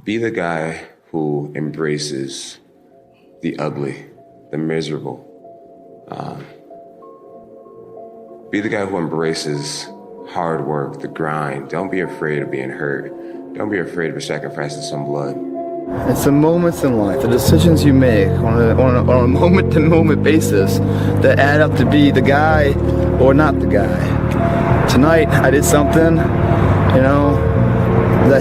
Be the guy who embraces the ugly, the miserable. Be the guy who embraces hard work, the grind. Don't be afraid of being hurt. Don't be afraid of sacrificing some blood. It's the moments in life, the decisions you make on a moment-to-moment basis that add up to be the guy or not the guy. Tonight, I did something, that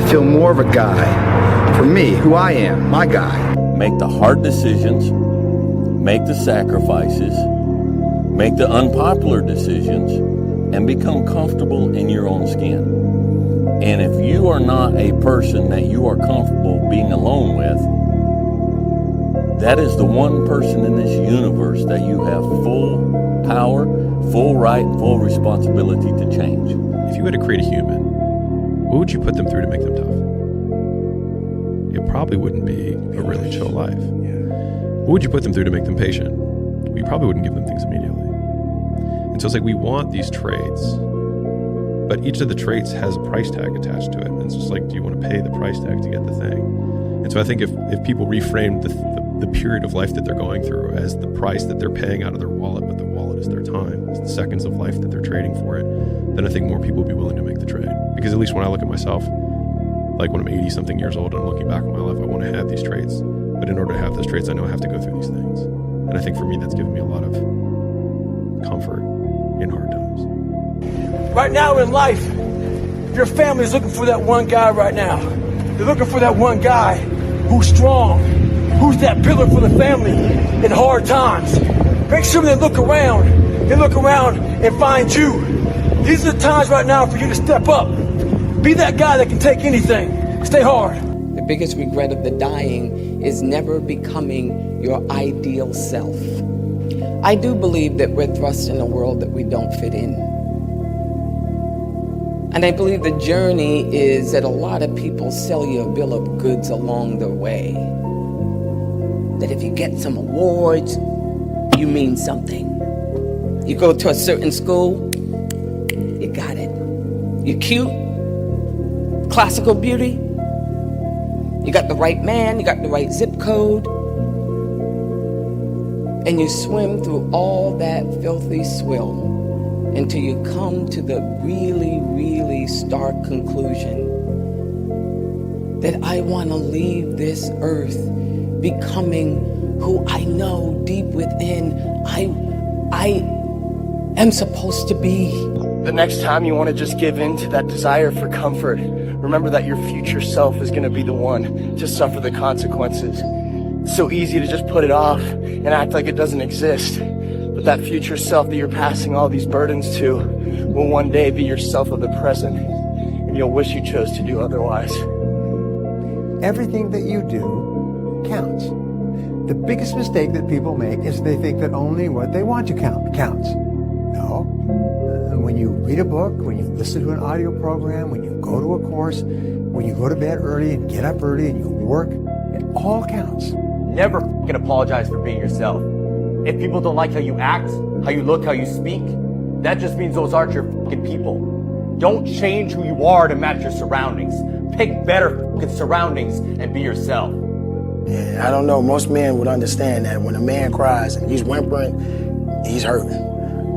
I feel more of a guy. For me, who I am, my guy. Make the hard decisions, make the sacrifices, make the unpopular decisions, and become comfortable in your own skin. And if you are not a person that you are comfortable being alone with, that is the one person in this universe that you have full power, full right, and full responsibility to change. If you had to create a human, what would you put them through to make them tough? It probably wouldn't be a really chill life. What would you put them through to make them patient? Well, you probably wouldn't give them things immediately. And so it's like we want these traits, but each of the traits has a price tag attached to it. And it's just like, do you want to pay the price tag to get the thing? And so I think if people reframe the period of life that they're going through as the price that they're paying out of their wallet, but the wallet is their time, it's the seconds of life that they're trading for it, then I think more people will be willing to make the trade. Because at least when I look at myself, like when I'm 80 something years old and I'm looking back on my life, I want to have these traits. But in order to have those traits, I know I have to go through these things. And I think for me, that's given me a lot of comfort in hard times. Right now in life, your family is looking for that one guy right now. They're looking for that one guy who's strong, who's that pillar for the family in hard times. Make sure they look around and find you. These are the times right now for you to step up. Be that guy that can take anything. Stay hard. The biggest regret of the dying is never becoming your ideal self. I do believe that we're thrust in a world that we don't fit in. And I believe the journey is that a lot of people sell you a bill of goods along the way. That if you get some awards, you mean something. You go to a certain school, you got it. You're cute, classical beauty, you got the right man, you got the right zip code, and you swim through all that filthy swill until you come to the really, really stark conclusion that I want to leave this earth becoming who I know deep within I am supposed to be. The next time you want to just give in to that desire for comfort, remember that your future self is going to be the one to suffer the consequences. It's so easy to just put it off and act like it doesn't exist. But that future self that you're passing all these burdens to will one day be yourself of the present, and you'll wish you chose to do otherwise. Everything that you do counts. The biggest mistake that people make is they think that only what they want to count counts. No. When you read a book, when you listen to an audio program, when you go to a course, when you go to bed early and get up early and you work, it all counts. Never fucking apologize for being yourself. If people don't like how you act, how you look, how you speak, that just means those aren't your fucking people. Don't change who you are to match your surroundings. Pick better fucking surroundings and be yourself. Yeah, I don't know. Most men would understand that when a man cries and he's whimpering, he's hurting.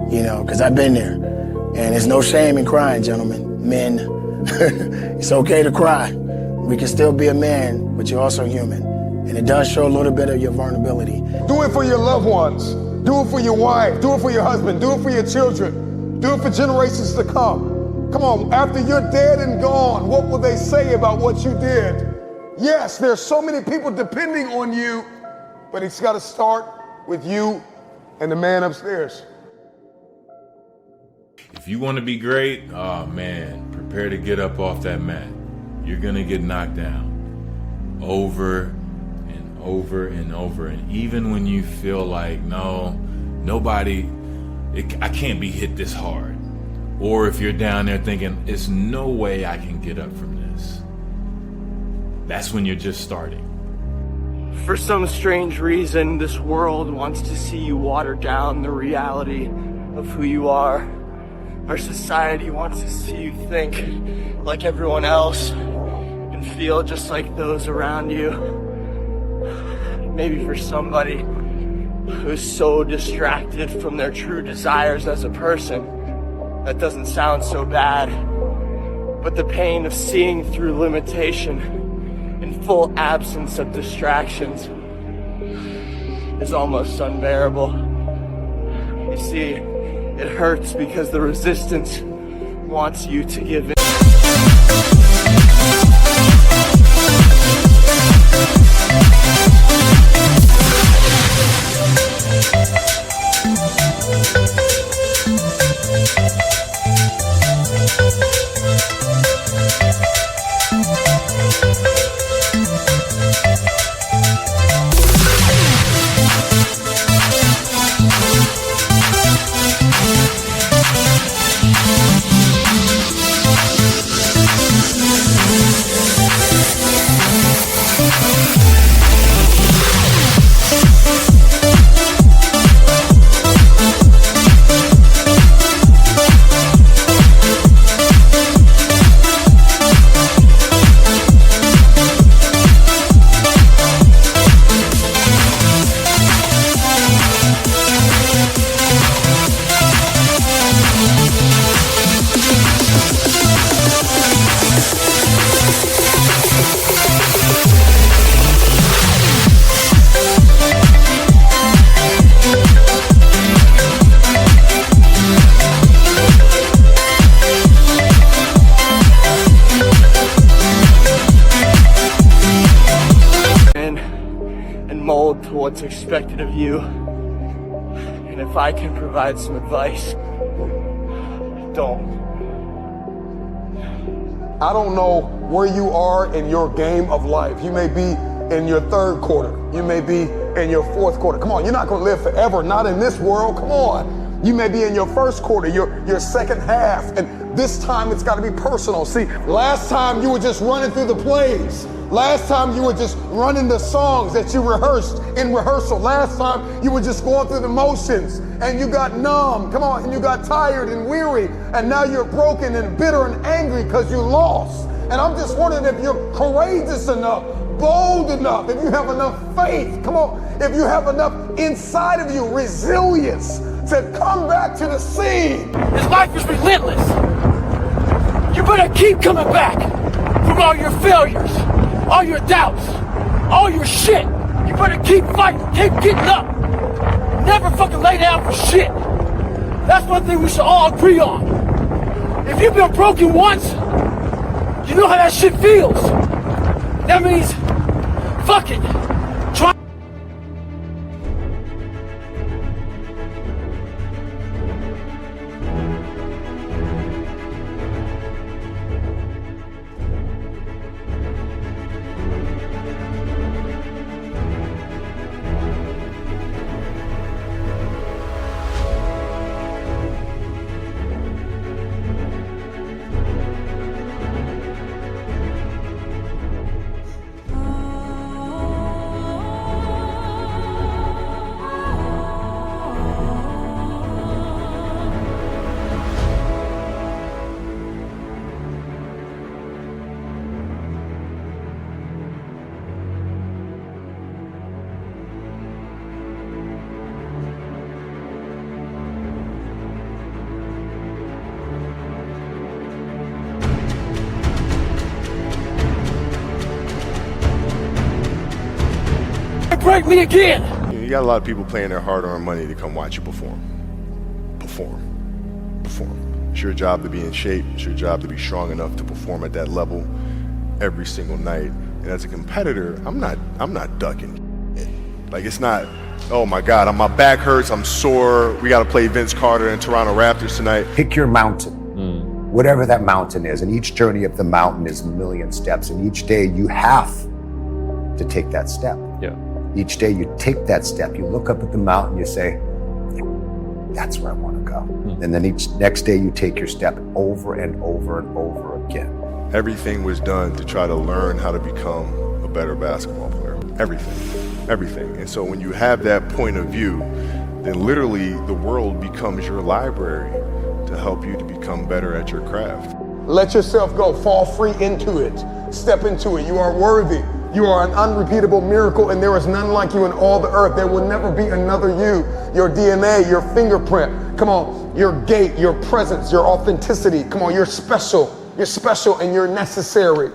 Because I've been there. And there's no shame in crying, gentlemen. Men, it's okay to cry. We can still be a man, but you're also human. And it does show a little bit of your vulnerability. Do it for your loved ones. Do it for your wife. Do it for your husband. Do it for your children. Do it for generations to come. Come on, after you're dead and gone, what will they say about what you did? Yes, there's so many people depending on you, but it's got to start with you and the man upstairs. If you want to be great, oh man, prepare to get up off that mat. You're going to get knocked down over and over and over. And even when you feel like, I can't be hit this hard. Or if you're down there thinking, it's no way I can get up from this. That's when you're just starting. For some strange reason, this world wants to see you water down the reality of who you are. Our society wants to see you think like everyone else and and feel just like those around you. Maybe for somebody who's so distracted from their true desires as a person, that doesn't sound so bad. But the pain of seeing through limitation in full absence of distractions is almost unbearable. You see, it hurts because the resistance wants you to give in. Mold to what's expected of you. And if I can provide some advice, don't. I don't know where you are in your game of life. You may be in your third quarter. You may be in your fourth quarter. Come on, you're not going to live forever, not in this world. Come on. You may be in your first quarter, your second half, and this time it's got to be personal. See, last time you were just running through the plays. Last time you were just running the songs that you rehearsed in rehearsal. Last time you were just going through the motions and you got numb. Come on, and you got tired and weary, and now you're broken and bitter and angry because you lost. And I'm just wondering if you're courageous enough, bold enough, if you have enough faith, come on, if you have enough inside of you, resilience to come back to the scene. This life is relentless. You better keep coming back from all your failures, all your doubts, all your shit. You better keep fighting, keep getting up. Never fucking lay down for shit. That's one thing we should all agree on. If you've been broken once, you know how that shit feels. That means, fuck it. Try. Break me again. You got a lot of people paying their hard-earned money to come watch you perform. It's your job to be in shape. It's your job to be strong enough to perform at that level every single night. And as a competitor, I'm not ducking. Like, it's not, oh my God, my back hurts, I'm sore. We got to play Vince Carter and Toronto Raptors tonight. Pick your mountain, whatever that mountain is. And each journey of the mountain is a million steps. And each day you have to take that step. Yeah. Each day you take that step, you look up at the mountain, you say, that's where I want to go. And then each next day you take your step over and over and over again. Everything was done to try to learn how to become a better basketball player. Everything. And so when you have that point of view, then literally the world becomes your library to help you to become better at your craft. Let yourself go, fall free into it. Step into it. You are worthy. You are an unrepeatable miracle, and there is none like you in all the earth. There will never be another you. Your DNA, your fingerprint, come on, your gait, your presence, your authenticity. Come on, you're special. You're special and you're necessary.